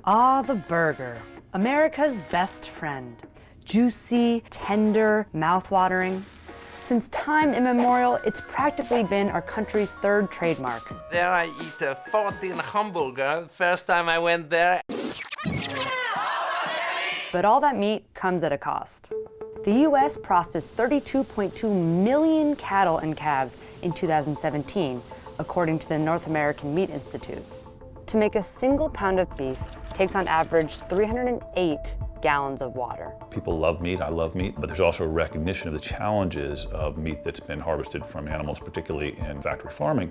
Ah, the burger, America's best friend. Juicy, tender, mouth-watering. Since time immemorial, it's practically been our country's third trademark. There I eat a 14 hamburger first time I went there. But all that meat comes at a cost. The U.S. processed 32.2 million cattle and calves in 2017, according to the North American Meat Institute. To make a single pound of beef takes on average 308 gallons of water. People love meat, I love meat, but there's also a recognition of the challenges of meat that's been harvested from animals, particularly in factory farming.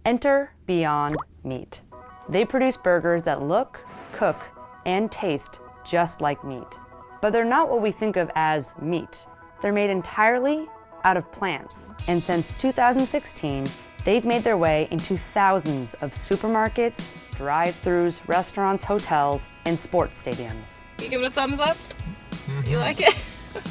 Enter Beyond Meat. They produce burgers that look, cook, and taste just like meat. But they're not what we think of as meat. They're made entirely out of plants. And since 2016, they've made their way into thousands of supermarkets, drive-thrus, restaurants, hotels, and sports stadiums. You give it a thumbs up? You like it?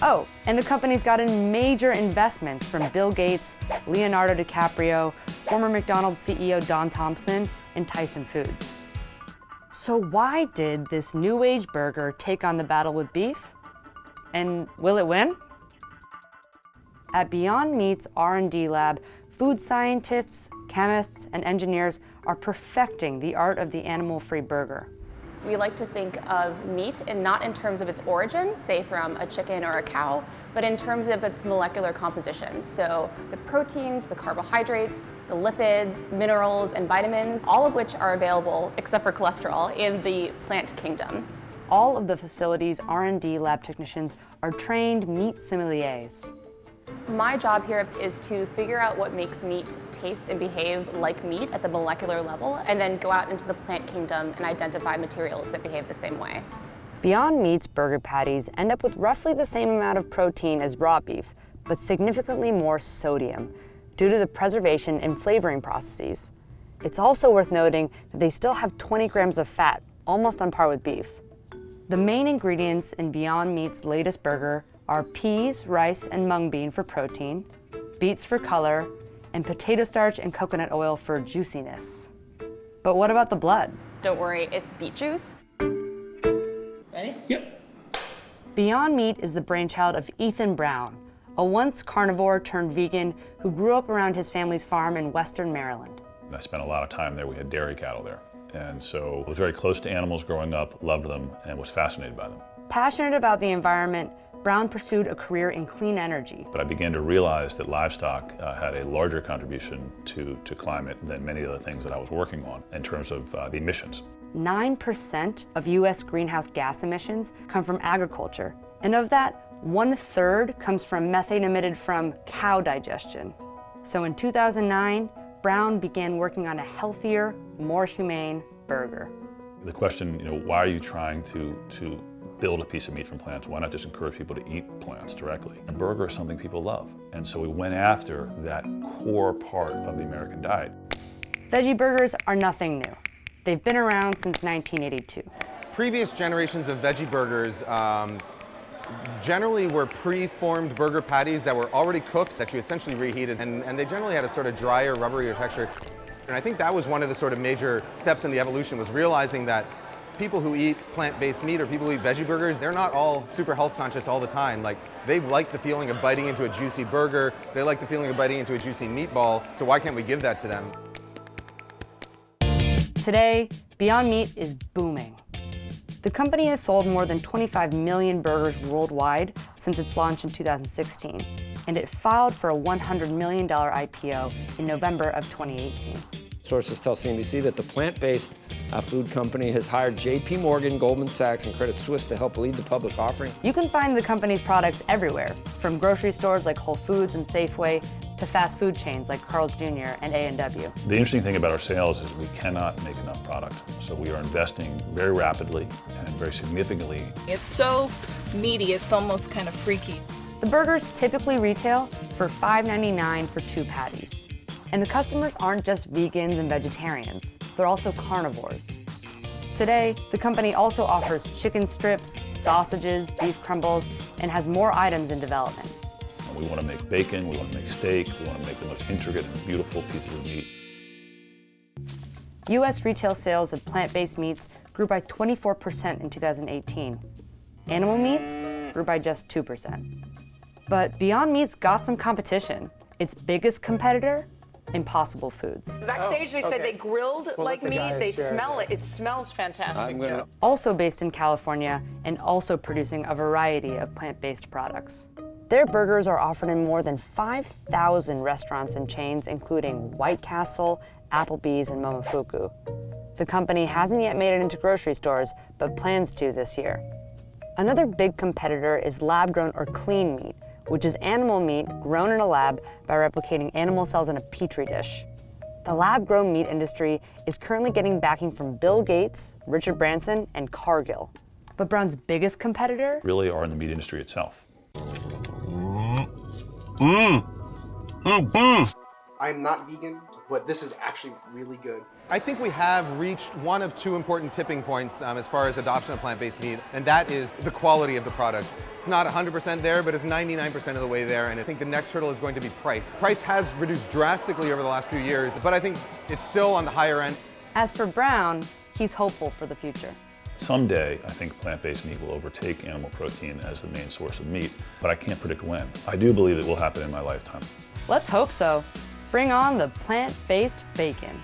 Oh, and the company's gotten major investments from Bill Gates, Leonardo DiCaprio, former McDonald's CEO Don Thompson, and Tyson Foods. So why did this new age burger take on the battle with beef? And will it win? At Beyond Meat's R&D lab, food scientists, chemists, and engineers are perfecting the art of the animal-free burger. We like to think of meat and not in terms of its origin, say from a chicken or a cow, but in terms of its molecular composition. So the proteins, the carbohydrates, the lipids, minerals, and vitamins, all of which are available, except for cholesterol, in the plant kingdom. All of the facility's R&D lab technicians are trained meat sommeliers. My job here is to figure out what makes meat taste and behave like meat at the molecular level, and then go out into the plant kingdom and identify materials that behave the same way. Beyond Meat's burger patties end up with roughly the same amount of protein as raw beef, but significantly more sodium, due to the preservation and flavoring processes. It's also worth noting that they still have 20 grams of fat, almost on par with beef. The main ingredients in Beyond Meat's latest burger are peas, rice, and mung bean for protein, beets for color, and potato starch and coconut oil for juiciness. But what about the blood? Don't worry, it's beet juice. Ready? Yep. Beyond Meat is the brainchild of Ethan Brown, a once carnivore turned vegan who grew up around his family's farm in Western Maryland. I spent a lot of time there. We had dairy cattle there. And so I was very close to animals growing up, loved them, and was fascinated by them. Passionate about the environment, Brown pursued a career in clean energy. But I began to realize that livestock had a larger contribution to climate than many of the things that I was working on in terms of the emissions. 9% of US greenhouse gas emissions come from agriculture. And of that, 1/3 comes from methane emitted from cow digestion. So in 2009, Brown began working on a healthier, more humane burger. The question, why are you trying to build a piece of meat from plants? Why not just encourage people to eat plants directly? A burger is something people love. And so we went after that core part of the American diet. Veggie burgers are nothing new. They've been around since 1982. Previous generations of veggie burgers generally were pre-formed burger patties that were already cooked, that you essentially reheated, and they generally had a sort of drier, rubberier texture. And I think that was one of the sort of major steps in the evolution, was realizing that people who eat plant-based meat or people who eat veggie burgers, they're not all super health conscious all the time. Like, they like the feeling of biting into a juicy burger, they like the feeling of biting into a juicy meatball, so why can't we give that to them? Today, Beyond Meat is booming. The company has sold more than 25 million burgers worldwide since its launch in 2016, and it filed for a $100 million IPO in November of 2018. Sources tell CNBC that the plant-based food company has hired JP Morgan, Goldman Sachs, and Credit Suisse to help lead the public offering. You can find the company's products everywhere, from grocery stores like Whole Foods and Safeway to fast food chains like Carl's Jr. and A&W. The interesting thing about our sales is we cannot make enough product. So we are investing very rapidly and very significantly. It's so meaty, it's almost kind of freaky. The burgers typically retail for $5.99 for 2 patties. And the customers aren't just vegans and vegetarians, they're also carnivores. Today, the company also offers chicken strips, sausages, beef crumbles, and has more items in development. We want to make bacon, we want to make steak, we want to make the most intricate and beautiful pieces of meat. US retail sales of plant-based meats grew by 24% in 2018. Animal meats grew by just 2%. But Beyond Meat's got some competition. Its biggest competitor? Impossible Foods. Backstage, they said they grilled like meat. They smell it. It smells fantastic, Joe. Also based in California and also producing a variety of plant-based products. Their burgers are offered in more than 5,000 restaurants and chains, including White Castle, Applebee's, and Momofuku. The company hasn't yet made it into grocery stores, but plans to this year. Another big competitor is lab-grown or clean meat, which is animal meat grown in a lab by replicating animal cells in a petri dish. The lab-grown meat industry is currently getting backing from Bill Gates, Richard Branson, and Cargill. But Brown's biggest competitor? Really are in the meat industry itself. I'm not vegan, but this is actually really good. I think we have reached one of two important tipping points as far as adoption of plant-based meat, and that is the quality of the product. It's not 100% there, but it's 99% of the way there, and I think the next hurdle is going to be price. Price has reduced drastically over the last few years, but I think it's still on the higher end. As for Brown, he's hopeful for the future. Someday, I think plant-based meat will overtake animal protein as the main source of meat, but I can't predict when. I do believe it will happen in my lifetime. Let's hope so. Bring on the plant-based bacon.